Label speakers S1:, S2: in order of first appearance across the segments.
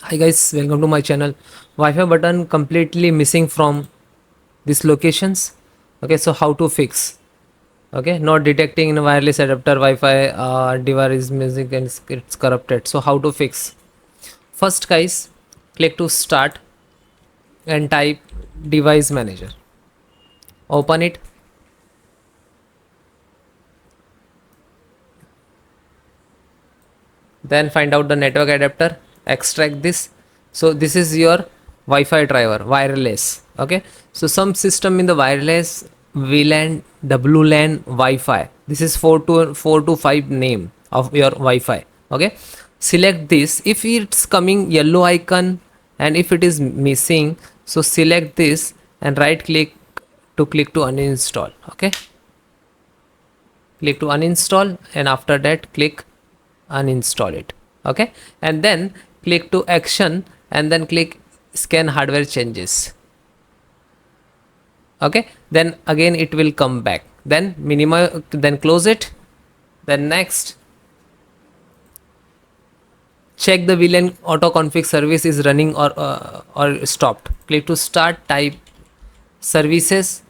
S1: Hi guys, welcome to my channel. Wi-Fi button completely missing from these locations. Okay, so how to fix? Okay, not detecting in a wireless adapter Wi-Fi device is missing and it's corrupted. So how to fix? First, guys, click to start and type device manager. Open it. Then find out the network adapter. Extract this. So this is your Wi-Fi driver, wireless. Okay. So some system in the wireless VLAN, WLAN, Wi-Fi. This is 4 to 5 name of your Wi-Fi. Okay. Select this. If it's coming yellow icon and if it is missing, so select this and right click to uninstall. Okay. Click to uninstall and after that click uninstall it. Okay, and then click to action and then click scan hardware changes. Okay, then again it will come back, then minimize, then close it. Then next, check the VLAN auto config service is running or stopped. Click to start, type services.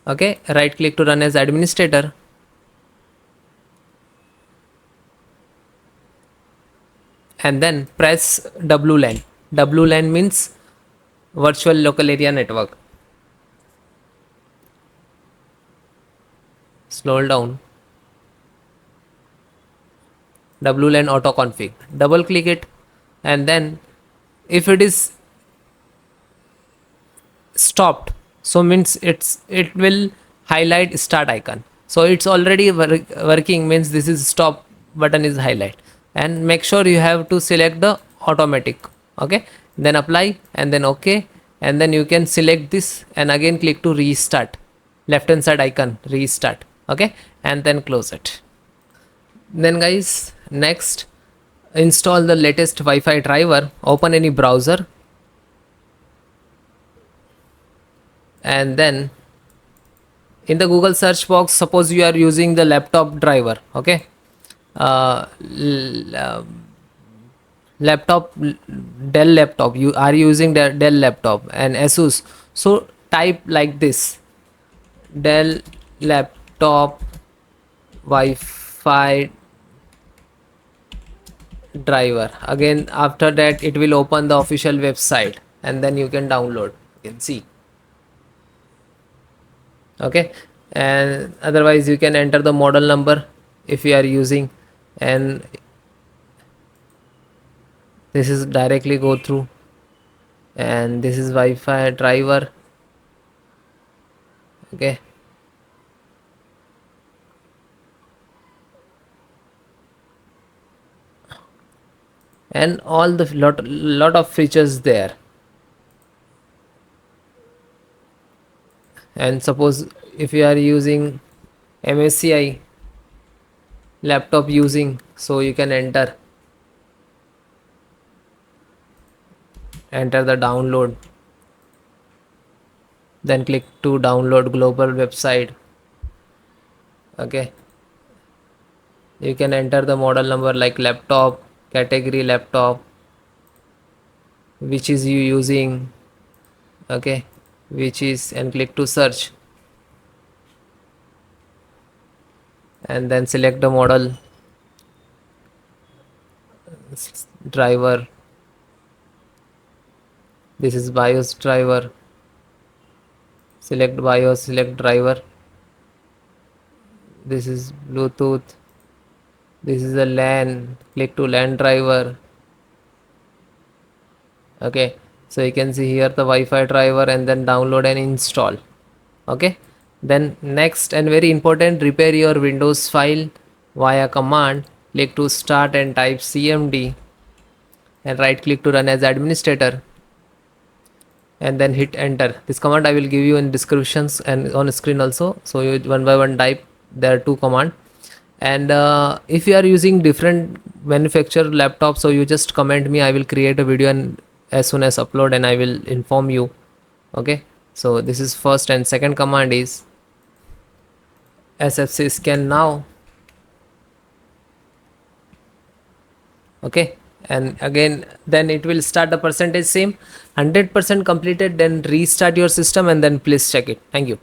S1: Okay, right click to run as administrator. And then press WLAN. WLAN means virtual local area network. Scroll down. WLAN auto config. Double click it, and then if it is stopped, so means it will highlight start icon. So it's already working, means this is stop button is highlight. And make sure you have to select the automatic. Okay, then apply and then okay, and then you can select this and again click to restart, left hand side icon restart. Okay, and then close it. Then guys, next, install the latest Wi-Fi driver. Open any browser and then in the Google search box, suppose you are using the laptop driver. Okay, uh, laptop, Dell laptop, you are using the Dell laptop and Asus, so type like this: Dell laptop Wi-Fi driver. Again after that it will open the official website and then you can download, you can see. Okay, and otherwise you can enter the model number if you are using, and this is directly go through, and this is Wi-Fi driver. Okay, and all the lot of features there. And suppose if you are using MSCI laptop using, so you can enter the download, then click to download global website. Okay, you can enter the model number like laptop, category laptop, which is you using. Okay, which is, and click to search and then select the model, driver. This is BIOS driver. Select BIOS, select driver. This is Bluetooth. This is a LAN. Click to LAN driver. Okay, so you can see here the Wi-Fi driver and then download and install. Okay, then next and very important, repair your Windows file via command. Click to start and type cmd and right click to run as administrator and then hit enter. This command I will give you in descriptions and on screen also, so you one by one type. There are two command. And if you are using different manufacturer laptop, so you just comment me, I will create a video and as soon as upload and I will inform you. Okay, so this is first, and second command is sfc scan now. Okay, and again then it will start the percentage same. 100% completed, then restart your system and then please check it. Thank you.